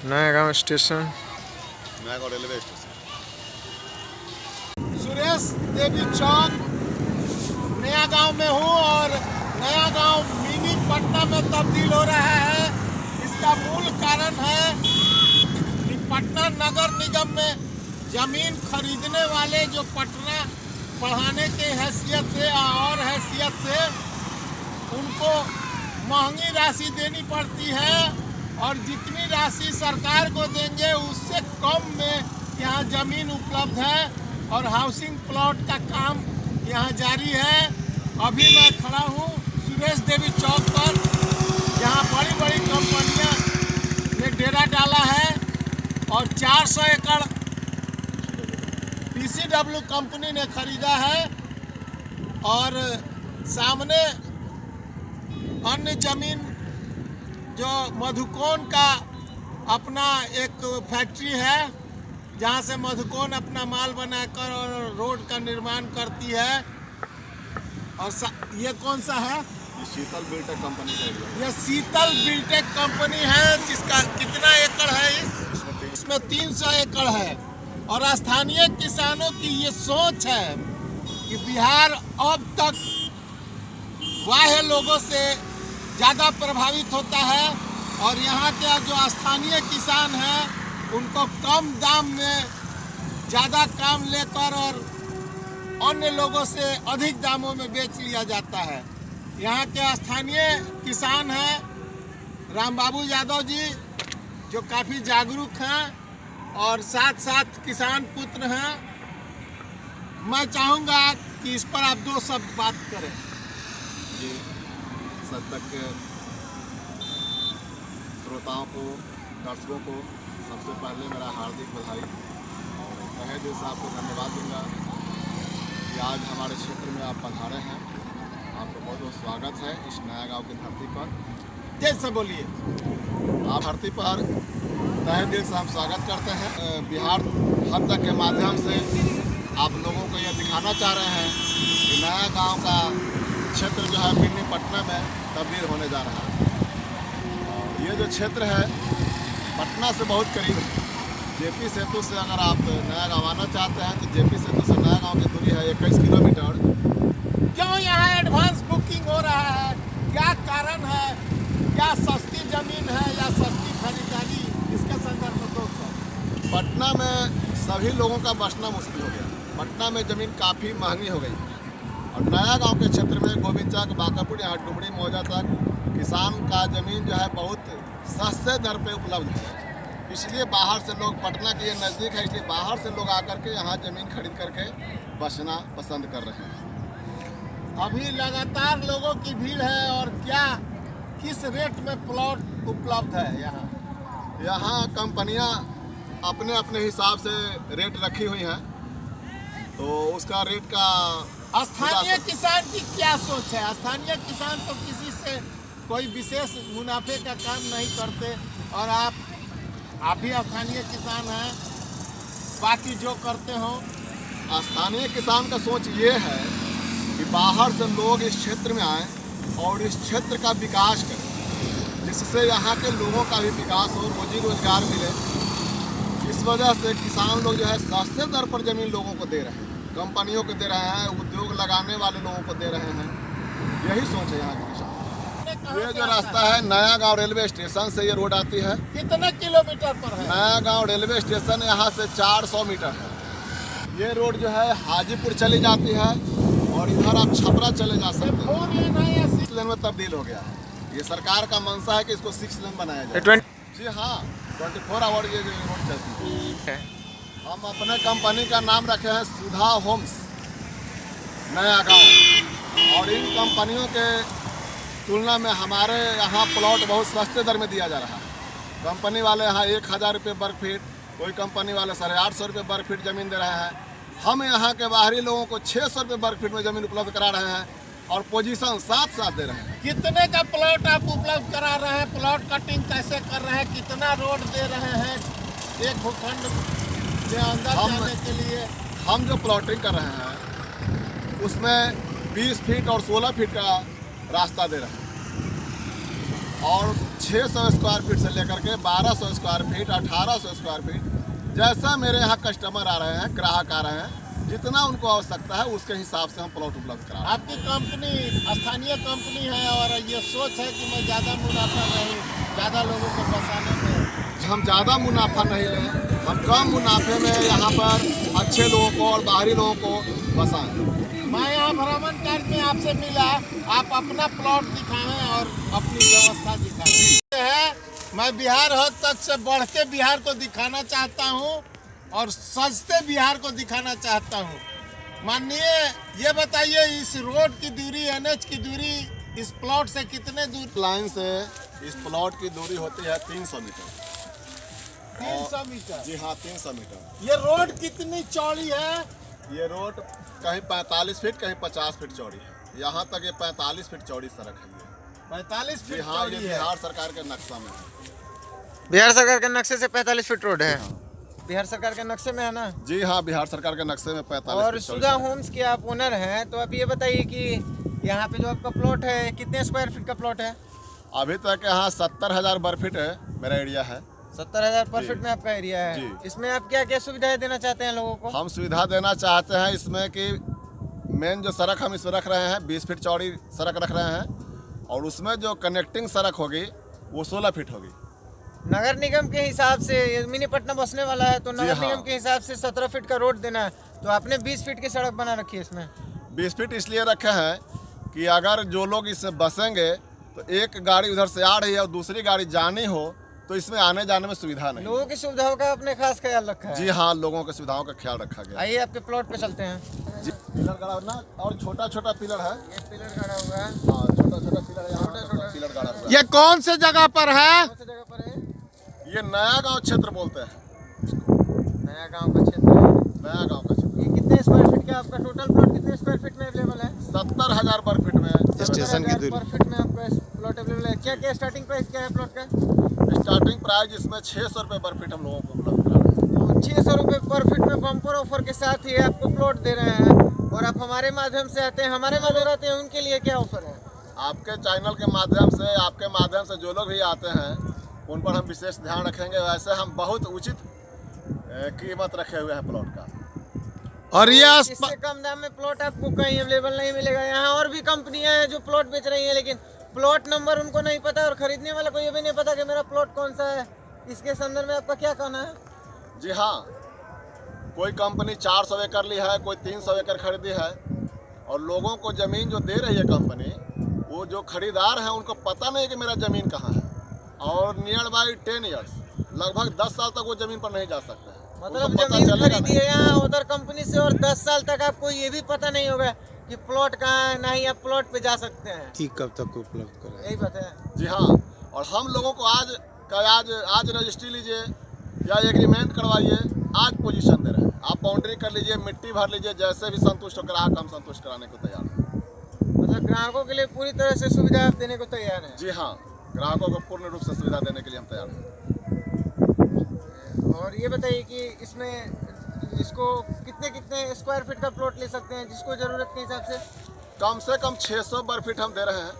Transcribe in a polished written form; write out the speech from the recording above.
नया गांव स्टेशन, नया गांव रेलवे स्टेशन। सुरेश देवी चौक नया गांव में हूँ और नया गांव मिनी पटना में तब्दील हो रहा है। इसका मूल कारण है कि पटना नगर निगम में जमीन खरीदने वाले जो पटना बढ़ाने के हैसियत से और हैसियत से उनको महंगी राशि देनी पड़ती है और जितनी राशि सरकार को देंगे उससे कम में यहाँ ज़मीन उपलब्ध है और हाउसिंग प्लॉट का काम यहाँ जारी है। अभी मैं खड़ा हूँ सुरेश देवी चौक पर, जहाँ बड़ी बड़ी कंपनियाँ ने डेरा डाला है और 400 एकड़ PCW कंपनी ने खरीदा है और सामने अन्य जमीन जो मधुकोन का अपना एक फैक्ट्री है जहाँ से मधुकोन अपना माल बनाकर और रोड का निर्माण करती है। और ये कौन सा है? ये शीतल बिल्टेक कंपनी का एरिया। ये शीतल बिल्टेक कंपनी है जिसका कितना एकड़ है? इसमें 300 एकड़ है। और स्थानीय किसानों की ये सोच है कि बिहार अब तक बाह्य लोगों से ज़्यादा प्रभावित होता है और यहाँ के जो स्थानीय किसान हैं उनको कम दाम में ज़्यादा काम लेकर और अन्य लोगों से अधिक दामों में बेच लिया जाता है। यहाँ के स्थानीय किसान हैं राम बाबू यादव जी, जो काफ़ी जागरूक हैं और साथ साथ किसान पुत्र हैं। मैं चाहूँगा कि इस पर आप दो शब्द बात करें। जी, सब तक के श्रोताओं को, दर्शकों को सबसे पहले मेरा हार्दिक बधाई और तहे दिल से आपको धन्यवाद दूंगा कि आज हमारे क्षेत्र में आप पधारे हैं। आपको बहुत बहुत स्वागत है इस नया गांव की धरती पर। जैसे बोलिए। आप धरती पर तहे दिल से हम स्वागत करते हैं। बिहार हद तक के माध्यम से आप लोगों को यह दिखाना चाह रहे हैं कि नया गांव का क्षेत्र जो है मिनी पटना में तब्दील होने जा रहा है। और ये जो क्षेत्र है पटना से बहुत करीब है। जेपी सेतु से अगर आप नया गांव आना चाहते हैं तो जेपी सेतु से नया गांव की दूरी है 21 किलोमीटर। क्यों यहाँ एडवांस बुकिंग हो रहा है? क्या कारण है? क्या सस्ती जमीन है या सस्ती खरीदारी? इसके संदर्भ में दो शब्द। पटना में सभी लोगों का बसना मुश्किल हो गया। पटना में ज़मीन काफ़ी महंगी हो गई और नया गांव के क्षेत्र में गोविंद चक, बाकापुर, यहाँ डुमरी मौजा तक किसान का ज़मीन जो है बहुत सस्ते दर पे उपलब्ध है। इसलिए बाहर से लोग, पटना के ये नज़दीक है इसलिए बाहर से लोग आकर के यहाँ ज़मीन खरीद करके बसना पसंद कर रहे हैं। अभी लगातार लोगों की भीड़ है और क्या किस रेट में प्लॉट उपलब्ध है यहाँ? यहाँ कंपनियाँ अपने अपने हिसाब से रेट रखी हुई हैं तो उसका रेट का स्थानीय किसान की क्या सोच है? स्थानीय किसान तो किसी से कोई विशेष मुनाफे का काम नहीं करते और आप भी स्थानीय किसान हैं, बाकी जो करते हो। स्थानीय किसान का सोच ये है कि बाहर से लोग इस क्षेत्र में आएँ और इस क्षेत्र का विकास करें, जिससे यहाँ के लोगों का भी विकास हो, रोजी रोजगार मिले। इस वजह से किसान लोग जो है सस्ते दर पर ज़मीन लोगों को दे रहे हैं, कंपनियों को दे रहे हैं, उद्योग लगाने वाले लोगों को दे रहे हैं। यही सोच है यहाँ के किसान। ये जो रास्ता है नया गांव रेलवे स्टेशन से ये रोड आती है। कितने किलोमीटर पर है? नया गांव रेलवे स्टेशन यहाँ से 400 मीटर है। ये रोड जो है हाजीपुर चली जाती है और इधर आप छपरा चले जा सकते हैं। 4 लेन है या 6 लेन में तब्दील हो गया है। ये सरकार का मंशा है कि इसको 6 लेन बनाया जाए। जी हाँ, 24 आवर ये रोड चलती है। हम अपने कंपनी का नाम रखे हैं सुधा होम्स नया गांव और इन कंपनियों के तुलना में हमारे यहाँ प्लॉट बहुत सस्ते दर में दिया जा रहा है। कंपनी वाले यहाँ 1000 रुपये वर्ग फीट, कोई कंपनी वाले 850 रुपये वर्ग फीट ज़मीन दे रहे हैं। हम यहाँ के बाहरी लोगों को 600 रुपये वर्ग फीट में ज़मीन उपलब्ध करा रहे हैं और पोजीशन साथ साथ दे रहे हैं। कितने का प्लॉट आप उपलब्ध करा रहे हैं? प्लॉट कटिंग कैसे कर रहे हैं? कितना रोड दे रहे हैं एक भूखंड के अंदर जाने के लिए? हम जो प्लॉटिंग कर रहे हैं उसमें 20 फीट और 16 फीट का रास्ता दे रहे हैं और 600 स्क्वायर फीट से लेकर के 1200 स्क्वायर फीट, 1800 स्क्वायर फीट, जैसा मेरे यहाँ कस्टमर आ रहे हैं, ग्राहक आ रहे हैं, जितना उनको आवश्यकता है उसके हिसाब से हम प्लॉट उपलब्ध करा रहे हैं। आपकी कंपनी स्थानीय कंपनी है और ये सोच है कि मैं ज़्यादा मुनाफा नहीं, ज़्यादा लोगों को बसाने में। हम ज़्यादा मुनाफा नहीं लें, हम कम मुनाफे में यहाँ पर अच्छे लोगों को और बाहरी लोगों को बसाएं। मैं यहाँ भ्रमण कार्य में आपसे मिला, आप अपना प्लॉट दिखाएं और अपनी व्यवस्था दिखाएं। है मैं बिहार हद तक से बढ़ते बिहार को दिखाना चाहता हूँ और सस्ते बिहार को दिखाना चाहता हूँ। माननीय ये बताइए, इस रोड की दूरी, NH की दूरी इस प्लॉट से कितने दूर? लाइन से इस प्लॉट की दूरी होती है 300 मीटर। 300 मीटर? जी हाँ, 300 मीटर। ये रोड कितनी चौड़ी है? ये रोड कहीं 45 फीट, कहीं 50 फीट चौड़ी है। यहाँ तक ये 45 फीट चौड़ी सड़क है। ये 45 जी फीट हाँ, ये चौड़ी है। बिहार सरकार के नक्शा में है। बिहार सरकार के नक्शे से 45 फीट रोड है। बिहार सरकार के नक्शे में है ना? जी हाँ, बिहार सरकार के नक्शे में 45 और फीट चौड़ी सुधा सड़क है। होम्स के आप ओनर हैं, तो आप ये बताइए कि यहाँ पे जो आपका प्लॉट है कितने स्क्वायर फीट का प्लॉट है? अभी तक यहाँ 70,000 वर्ग फीट है मेरा एरिया है। 70,000 पर जी। फीट में आपका एरिया है। जी। इसमें आप क्या क्या सुविधाएं देना चाहते हैं लोगों को? हम सुविधा देना चाहते हैं इसमें कि मेन जो सड़क हम इसमें रख रहे हैं 20 फीट चौड़ी सड़क रख रहे हैं, और उसमें जो कनेक्टिंग सड़क होगी वो 16 फीट होगी। नगर निगम के हिसाब से ये मिनी पटना बसने वाला है, तो नगर हाँ। निगम के हिसाब से 17 फीट का रोड देना है, तो आपने 20 फीट की सड़क बना रखी है इसमें। 20 फीट इसलिए रखे हैं कि अगर जो लोग इससे बसेंगे तो एक गाड़ी उधर से आ रही है और दूसरी गाड़ी जानी हो तो इसमें आने जाने में सुविधा नहीं। लोगों की सुविधाओं का आपने खास ख्याल रखा है। जी हाँ, लोगों की सुविधाओं का ख्याल रखा गया। आइए आपके प्लॉट पे चलते हैं। जी, पिलर गड़ा ना, और छोटा छोटा पिलर है। ये पिलर खड़ा हुआ है। हाँ, छोटा छोटा पिलर है, यहाँ पिलर गड़ा हुआ है। ये कौन से जगह पर है? कौन सी जगह पर है? ये नया गांव क्षेत्र बोलते हैं। नया गांव का क्षेत्र है। नया गांव का क्षेत्र ये कितने स्क्वायर फीट का आपका टोटल प्लॉट कितने स्क्वायर फीट में अवेलेबल है? 70,000 वर्ग फीट में। स्टेशन की दूरी पर फीट में आपका प्लॉट अवेलेबल है। क्या क्या स्टार्टिंग प्राइस क्या है प्लॉट का? स्टार्टिंग प्राइस इसमें 600 रुपये वर्ग फीट हम लोगों को उपलब्ध करा रहे हैं। तो 600 रुपये पर फीट में बम्पर ऑफर के साथ ही आपको प्लॉट दे रहे हैं, और आप हमारे माध्यम से आते हैं, हमारे माध्यम आते हैं, उनके लिए क्या ऑफर है? आपके चैनल के माध्यम से, आपके माध्यम से जो लोग भी आते हैं उन पर हम विशेष ध्यान रखेंगे। वैसे हम बहुत उचित कीमत रखे हुए हैं प्लॉट का। और ये इससे कम दाम में प्लॉट आपको कहीं अवेलेबल नहीं मिलेगा। यहाँ और भी कंपनियां हैं जो प्लॉट बेच रही हैं, लेकिन प्लॉट नंबर उनको नहीं पता और खरीदने वाले को ये भी नहीं पता कि मेरा प्लॉट कौन सा है। इसके संदर्भ में आपका क्या कहना है? जी हाँ, कोई कंपनी 400 एकड़ ली है, कोई 300 एकड़ खरीदी है, और लोगों को ज़मीन जो दे रही है कंपनी, वो जो खरीदार हैं उनको पता नहीं है कि मेरा ज़मीन कहाँ है, और नियर बाई 10 ईयर्स, लगभग 10 साल तक वो ज़मीन पर नहीं जा सकते हैं। मतलब उनको पता जमीन चलेगा खरीदी है यहाँ उधर कंपनी से, और 10 साल तक आपको ये भी पता नहीं होगा कि प्लॉट कहाँ है, ना ही आप प्लॉट पे जा सकते हैं। ठीक, कब तक उपलब्ध कराएं? यही बात है। जी हाँ, और हम लोगों को आज रजिस्ट्री लीजिए या एग्रीमेंट करवाइए, आज पोजीशन दे रहे हैं। आप बाउंड्री कर लीजिए, मिट्टी भर लीजिए, जैसे भी संतुष्ट हो ग्राहक हम संतुष्ट कराने को तैयार हैं। मतलब ग्राहकों के लिए पूरी तरह से सुविधा आप देने को तैयार हैं। जी हाँ, ग्राहकों को पूर्ण रूप से सुविधा देने के लिए हम तैयार हैं। और ये बताइए कि इसमें इसको कितने कितने स्क्वायर फीट का प्लॉट ले सकते हैं, जिसको ज़रूरत के हिसाब से? कम 600 वर्ग फीट हम दे रहे हैं।